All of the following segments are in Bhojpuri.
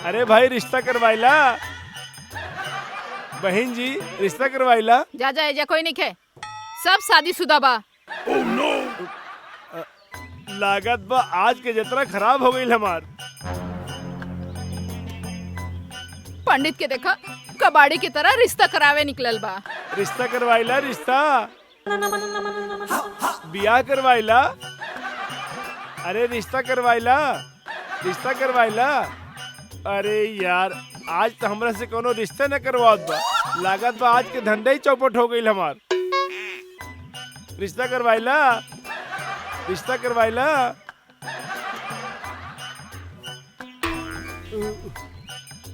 अरे भाई रिश्ता करवाइला। बहन जी रिश्ता करवाइला। जा जा एजा कोई नहीं खे, सब शादीशुदा बा। लागत बा आज के जतरा खराब हो गई हमार। पंडित के देखा कबाड़ी की तरह रिश्ता करावे निकलल बा। रिश्ता करवाइला रिश्ता। बियाह करवाइला। अरे रिश्ता करवाइला, रिश्ता करवाइला। अरे यार आज तो हमरा से कोनो रिश्ता न करवात बा। लागत बा आज के धंधा ही चौपट हो गई हमार। रिश्ता करवाइला, रिश्ता करवाइला।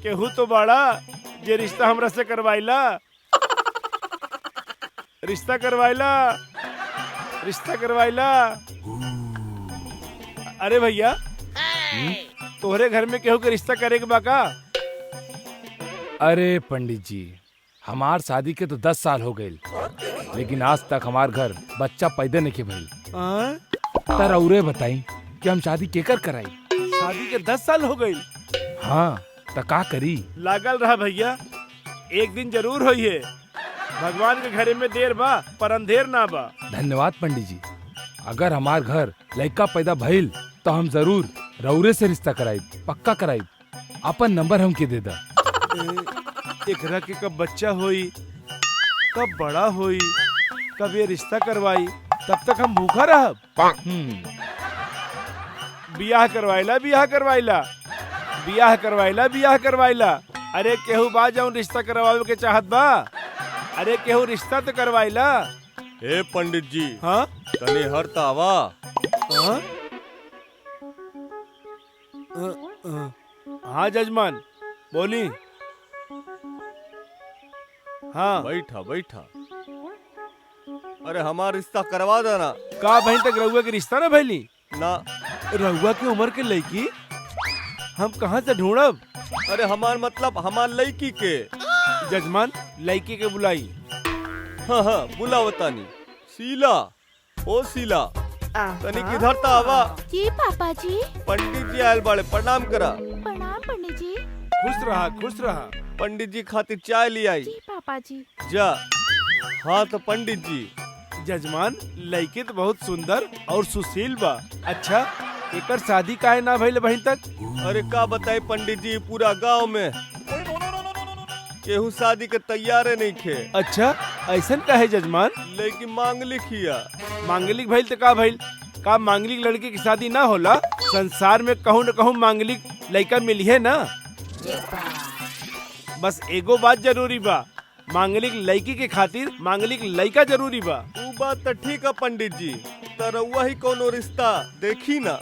केहू तो बड़ा जे रिश्ता हमरा से करवाइला। रिश्ता करवाइला, रिश्ता करवाइला। अरे भैया तोहरे घर में केहू के रिश्ता करे के बाका? अरे पंडित जी हमार शादी के तो 10 साल हो गए, लेकिन आज तक हमार घर बच्चा पैदा नहीं के भइल। तर औरे बताई कि हम शादी केकर कराई? शादी के 10 साल हो गई। हाँ त का करी? लागल रहा भैया, एक दिन जरूर होई है। भगवान के घरे में देर बा पर अंधेर ना बा। धन्यवाद पंडित जी। अगर हमार घर लड़का पैदा भइल तो हम जरूर रौरे से रिश्ता कराई, पक्का कराई। अपन नंबर हमके दे दा। एकरा के कब बच्चा होई, कब बड़ा होई, कब ये रिश्ता करवाई, तब तक हम भूखा रहब। बियाह करवाइला, बियाह करवाइला, बियाह करवाइला, बियाह करवाइला। अरे केहू बा जाऊं रिश्ता करवावे के चाहत बा? अरे केहू रिश्ता तो करवाइला। ए पंडित जी, हाँ तनी हट आवा। हाँ? हाँ जजमान बोली। हाँ बैठा बैठा। अरे हमारा रिश्ता करवा देना। का बहन तक रहुआ के रिश्ता ना भइली? ना। रहुआ की उम्र के लड़की हम कहाँ से ढूंढब? अरे हमार मतलब हमार लड़की के। जजमान लड़की के बुलाई। हाँ हाँ बुलाओ तानी। शीला, ओ शीला तनी किधर ता आवा। जी पापा जी। पंडित जी आयल बाड़े, प्रणाम करा। प्रणाम पंडित जी। खुश रहा, खुश रहा। पंडित जी खातिर चाय ले आई। जी पापा जी। जा। हाँ तो पंडित जी। जजमान लड़की तो बहुत सुंदर और सुशील बा। अच्छा एकर शादी काहे ना भइल बहन तक? अरे का बताए पंडित जी, पूरा गांव में केहू शादी के तैयारे नहीं खे। अच्छा ऐसन काहे जजमान? लेकिन मांगलिक हिया। मांगलिक भइल तो का भइल? का मांगलिक लड़की की शादी ना होला? संसार में कहूँ न कहूँ मांगलिक लड़का मिली है ना। बस एगो बात जरूरी बा, मांगलिक लड़की के खातिर मांगलिक लड़का जरूरी बा। वो बात तो ठीक है पंडित जी, तर वही कोनो रिश्ता देखी ना।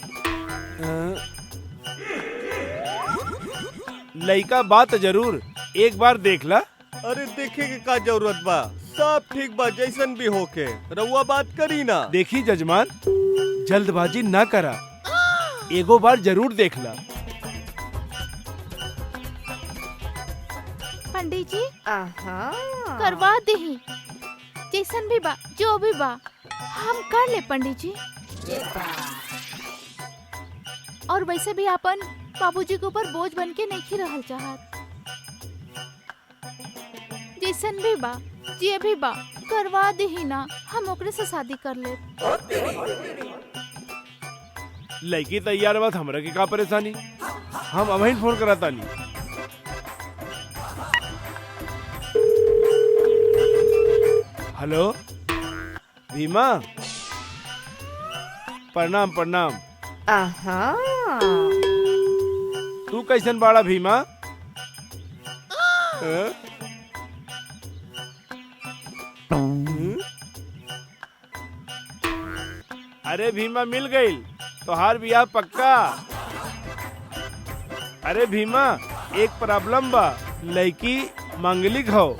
लड़का बात जरूर एक बार देख ला। अरे देखे के का जरूरत बा, सब ठीक बा जैसन भी होके। रउआ बात करी ना। देखी जजमान जल्दबाजी ना करा, एगो बार जरूर देख ला। पंडित जी करवा दही, जैसन भी बा जो भी बा हम कर ले पंडित जी। और वैसे भी अपन बाबूजी के ऊपर बोझ बन के नहीं रहल चाहत। जैसन भी बा जे भी बा करवा दही ना, हम ओकरे से शादी कर ले। लड़की तैयार बात हमरा के का परेशानी? हम अभी फोन कराता नहीं। हेलो भीमा, प्रणाम प्रणाम। तू कैसन बाड़ा भीमा? अरे भीमा मिल गई तोहार बियाह पक्का। अरे भीमा एक प्रॉब्लम बा, लड़की मांगलिक हो।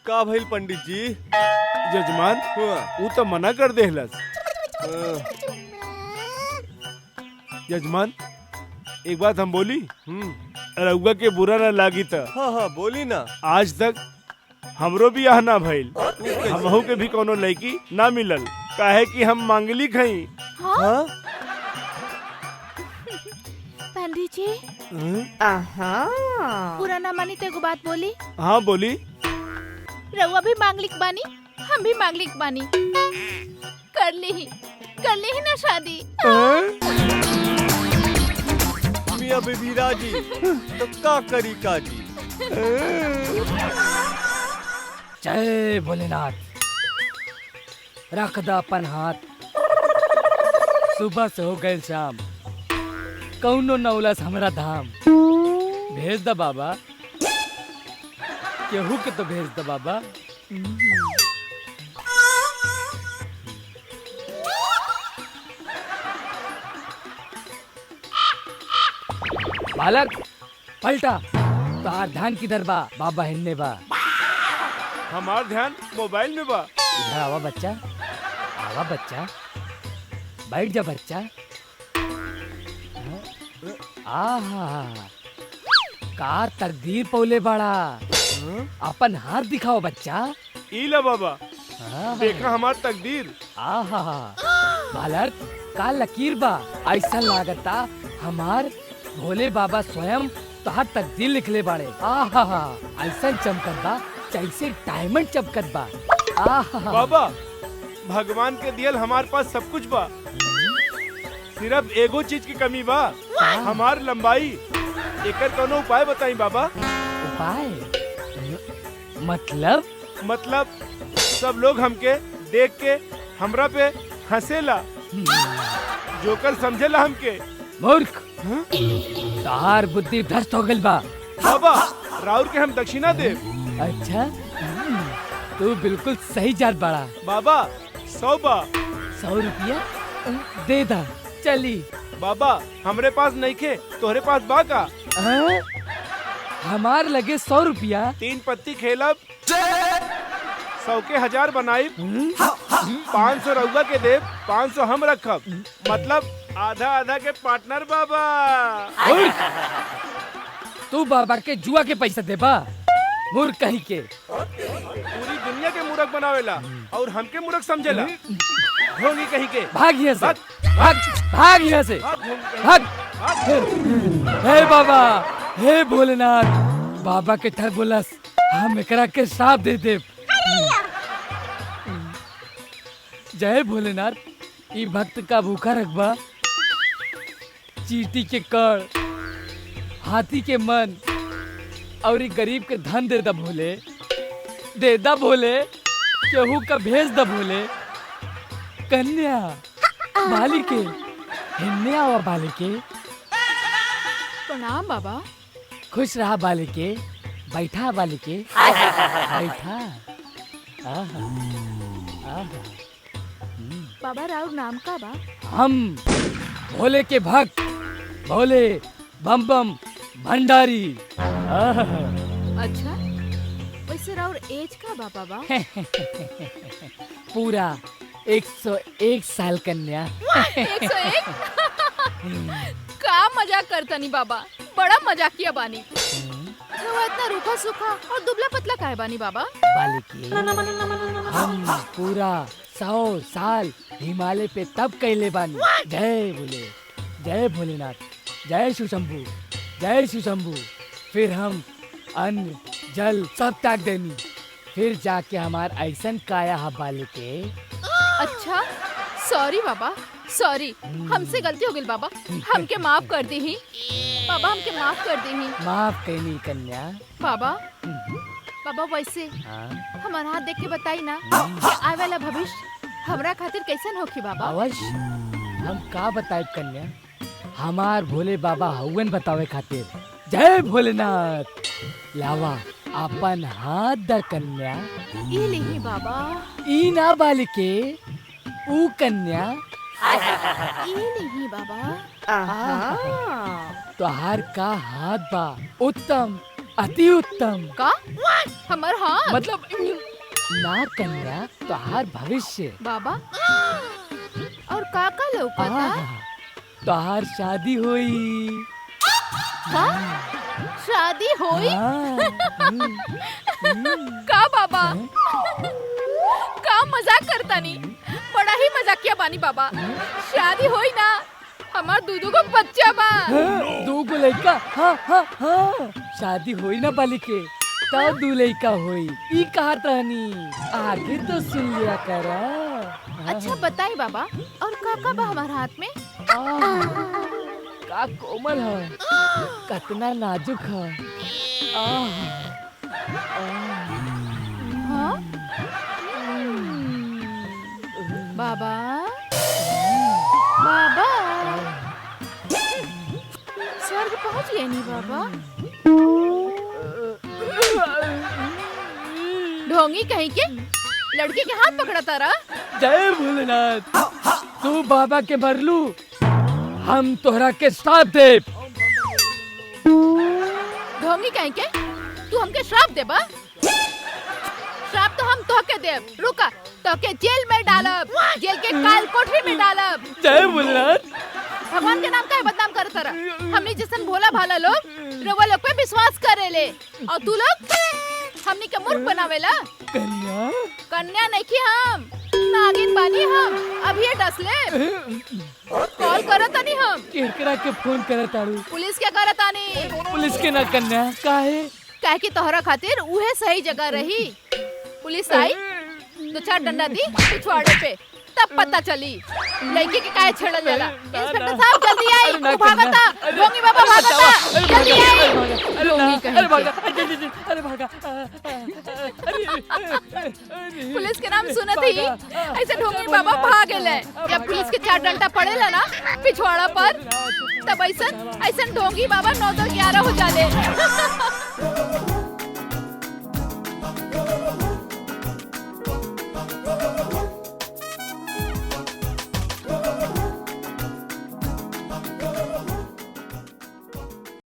का भइल पंडित जी? जजमान वो तो मना कर देहलस। जजमान एक बात हम बोली, रउआ के बुरा ना लागी था। हाँ हाँ बोली ना। आज तक हमरो भी यह ना भइल। हमहू के भी कोनो लड़की ना मिलल, काहे कि हम मांगलिक हई। हाँ? पंडित जी पूरा ना मानी तो एगो बात बोली। हाँ बोली। रउआ भी मांगलिक बानी, हम भी मांगलिक बानी। कर ली ही ना शादी। मियाँ बेबी राजी तो का करी काजी। जय भोलेनाथ। रख द अपन हाथ। सुबह से हो गए शाम, कौनो नौलस हमरा धाम। भेज द बाबा, केहू के तो भेज द बाबा। बालक पलटा, तार ध्यान किधर बा? बाबा हिन्ने बा। हमार ध्यान मोबाइल में बा। इधर आवा बच्चा, आवा बच्चा, बैठ जा बच्चा। आहा, का तकदीर पौले बड़ा। अपन हाथ दिखाओ बच्चा। ई ला बाबा, आहा, देखा हमार तकदीर। आहा, बालक का लकीर बा। ऐसा लागता हमार भोले बाबा स्वयं तोहार तकदीर लिखले बाड़े। आहा, ऐसा चमकत बा जैसे डायमंड चमकत बा। आहा, बाबा, भगवान के दियल हमार पास सब कुछ बा, सिर्फ एगो चीज की कमी बा, हमार लंबाई। एकर कोनो उपाय बताई बाबा। उपाय मतलब सब लोग हमके देख के हमरा पे हंसेला, जोकर समझेला हमके। मूर्ख, तोहार बुद्धि भ्रष्ट हो गइल बा। बाबा, राउर के हम दक्षिणा दे। अच्छा, तू बिल्कुल सही जात बड़ा। बाबा, 100 बा। 100 रुपया दे दा, चली। बाबा, हमरे पास नइखे, तोहरे पास बा का? हाँ? हमार लगे 100 रुपया। 3 पत्ती खेलब, 100 के 1000 बनाइब, 500 रउआ के देब, 500 हम रखब। मतलब आधा आधा के पार्टनर बाबा। मूर्ख, तू बाबा के जुआ के पैसा देबा? मूर्ख कहीं के। पूरी दुनिया के मूर्ख बनावेला और हमके मूर्ख समझेला। ढोंगी कहीं के। भाग यहाँ से, भाग, भाग यहाँ से, भाग, ढोंगी कहीं भाग। के। हे बाबा, हे भोलेनाथ, बाबा के ठर बोलस हम एकरा के श्राप दे देब। जय भोलेनाथ, ई भक्त का भूखा रखबा। चींटी के कड़, हाथी के मन और ई गरीब के धन दे दा भोले, दे दा भोले, केहू का भेज दा भोले। कन्या बालिके, हिन्ने आवा बालिके। प्रणाम बाबा। खुश रहा बालिके, बैठा बालिके, बैठा। आहा, आहा। बाबा राउर नाम का बा? हम भोले के भक्त, भोले बम बम भंडारी। आहा। अच्छा, वैसे राउर एज का बा बाबा? पूरा 101 साल कन्या। 101? का मजाक करतनी बाबा, बड़ा मजाकिया बानी। रउआ इतना रूखा सूखा और दुबला पतला काहे बानी बाबा? बालिके, हम पूरा 100 साल हिमालय पे तब कैले बानी। जय भोले, जय भोलेनाथ, जय शिव शंभू, जय शिव शंभू। फिर हम अन्न जल सब त्याग देनी, फिर जाके हमार ऐसन काया हा बालिके। अच्छा, सॉरी बाबा, सॉरी, हमसे गलती हो गई बाबा, हमके माफ कर दी ही बाबा, हमके माफ कर दी ही माफ कैनी कन्या। बाबा। बाबा वैसे हाँ, हमारा हाथ देख के बताई ना कि आए वाला भविष्य हमरा खातिर कैसन होखी बाबा? अवश्य, हम का बताए कन्या, हमार भोले बाबा हवन बतावे खातिर। जय भोलेनाथ। लावा अपन हाथ द कन्या। ई लिही बाबा, ई ना बालिके, ऊ कन्या। ई लिही बाबा। तोहार का हाथ बा उत्तम, अति उत्तम। का हमर हाथ? मतलब ना कन्या, तोहार भविष्य। बाबा और का लौकता? आहा, तोहार शादी होई। का शादी होई? हाँ, का बाबा का मजाक करता नी बड़ा ही मजाकिया बानी बाबा शादी होई ना हमार दूधू को बच्चा बा दू गो लड़का हाँ हाँ हाँ शादी होई ना बाली के तब दू लड़का होई ई कहा तहनी आगे तो सुन लिया करा। अच्छा बताई बाबा और का बा हमारे हाथ में? का कोमल है कितना नाजुक है। हाँ? बाबा बाबा स्वर्ग पहुंच गए नहीं बाबा? ढोंगी कहीं के लड़के के हाथ पकड़ा तारा। जय भोलेनाथ तू बाबा के भरलू हम तोहरा के साथ देव। ढोंगी कहीं के तू हमके श्राप देबा? श्राप तो हम तोहके देब। रुका तोहके जेल में डालब जेल के काल कोठरी में डालब। जय भोलेनाथ भगवान के नाम का बदनाम कर तारा। हमनी जैसन भोला भाला लोग रवा लोग पे विश्वास करेले और तू लोग हमनी के मूर्ख बनावेला। कन्या कन्या नहीं की हम नागिन बानी हम अभी डसले कॉल करत आनी हम केकरा के फोन करत आड़ू? पुलिस के करत आनी। पुलिस के ना कन्या काहे? काहे कि तोहरा खातिर उहे सही जगह रही। पुलिस आई दो चार डंडा दी पिछवाड़े पे तब पता चली लड़की के काहे छेड़ल जाला। इंस्पेक्टर साहब जल्दी आई तू भागता ढोंगी बाबा भागता जल्दी आई। ढोंगी कहीं के। अरे भागा पुलिस के नाम सुनत ही ऐसे ढोंगी बाबा भाग गए। जब पुलिस के चार डंडा पड़ेला ना पिछवाड़ा पर तब ऐसा ढोंगी बाबा 9 11 हो जाले।